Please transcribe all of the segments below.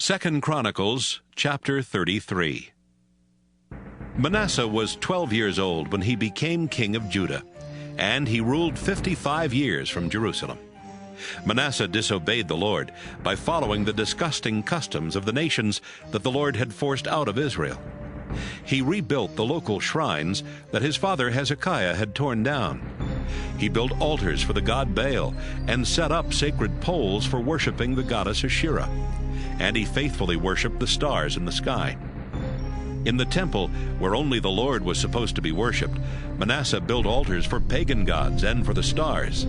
2 Chronicles Chapter 33. Manasseh was 12 years old when he became king of Judah, and he ruled 55 years from Jerusalem. Manasseh disobeyed the Lord by following the disgusting customs of the nations that the Lord had forced out of Israel. He rebuilt the local shrines that his father Hezekiah had torn down. He built altars for the god Baal and set up sacred poles for worshiping the goddess Asherah. And he faithfully worshipped the stars in the sky. In the temple, where only the Lord was supposed to be worshipped, Manasseh built altars for pagan gods and for the stars.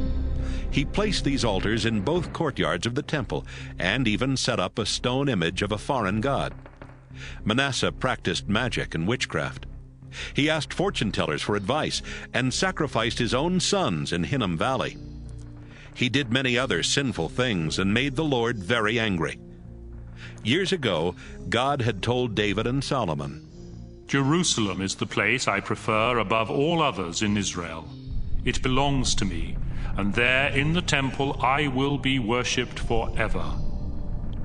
He placed these altars in both courtyards of the temple and even set up a stone image of a foreign god. Manasseh practiced magic and witchcraft. He asked fortune-tellers for advice and sacrificed his own sons in Hinnom Valley. He did many other sinful things and made the Lord very angry. Years ago, God had told David and Solomon, "Jerusalem is the place I prefer above all others in Israel. It belongs to me, and there in the temple I will be worshipped forever.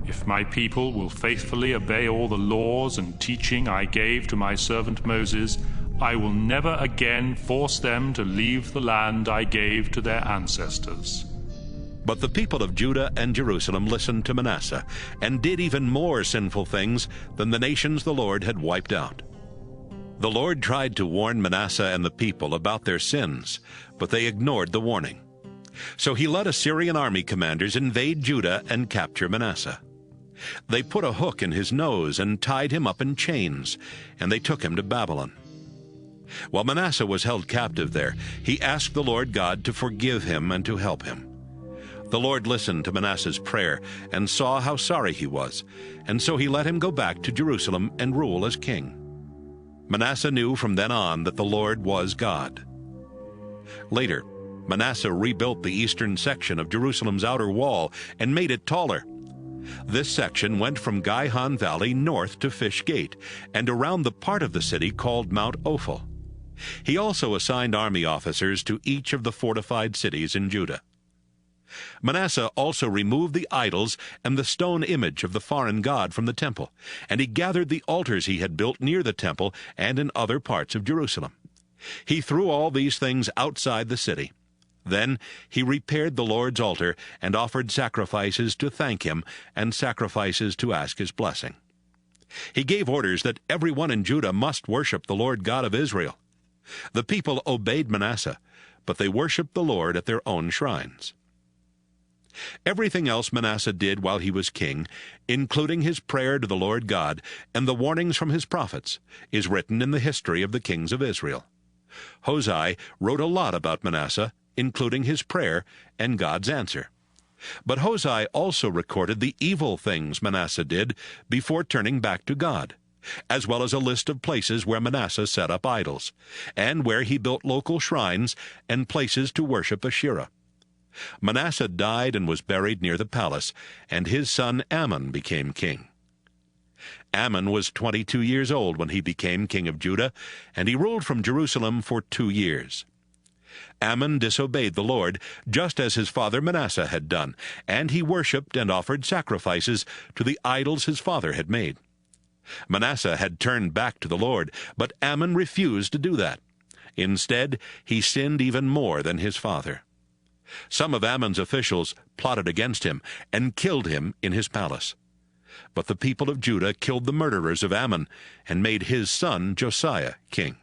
If my people will faithfully obey all the laws and teaching I gave to my servant Moses, I will never again force them to leave the land I gave to their ancestors." But the people of Judah and Jerusalem listened to Manasseh and did even more sinful things than the nations the Lord had wiped out. The Lord tried to warn Manasseh and the people about their sins, but they ignored the warning. So he let Assyrian army commanders invade Judah and capture Manasseh. They put a hook in his nose and tied him up in chains, and they took him to Babylon. While Manasseh was held captive there, he asked the Lord God to forgive him and to help him. The Lord listened to Manasseh's prayer and saw how sorry he was, and so he let him go back to Jerusalem and rule as king. Manasseh knew from then on that the Lord was God. Later, Manasseh rebuilt the eastern section of Jerusalem's outer wall and made it taller. This section went from Gihon Valley north to Fish Gate and around the part of the city called Mount Ophel. He also assigned army officers to each of the fortified cities in Judah. Manasseh also removed the idols and the stone image of the foreign god from the temple, and he gathered the altars he had built near the temple and in other parts of Jerusalem. He threw all these things outside the city. Then he repaired the Lord's altar and offered sacrifices to thank him and sacrifices to ask his blessing. He gave orders that everyone in Judah must worship the Lord God of Israel. The people obeyed Manasseh, but they worshiped the Lord at their own shrines. Everything else Manasseh did while he was king, including his prayer to the Lord God and the warnings from his prophets, is written in the history of the kings of Israel. Hosea wrote a lot about Manasseh, including his prayer and God's answer. But Hosea also recorded the evil things Manasseh did before turning back to God, as well as a list of places where Manasseh set up idols, and where he built local shrines and places to worship Asherah. Manasseh died and was buried near the palace, and his son Amon became king. Amon was 22 years old when he became king of Judah, and he ruled from Jerusalem for 2 years. Amon disobeyed the Lord, just as his father Manasseh had done, and he worshipped and offered sacrifices to the idols his father had made. Manasseh had turned back to the Lord, but Amon refused to do that. Instead, he sinned even more than his father. Some of Ammon's officials plotted against him and killed him in his palace. But the people of Judah killed the murderers of Ammon and made his son Josiah king.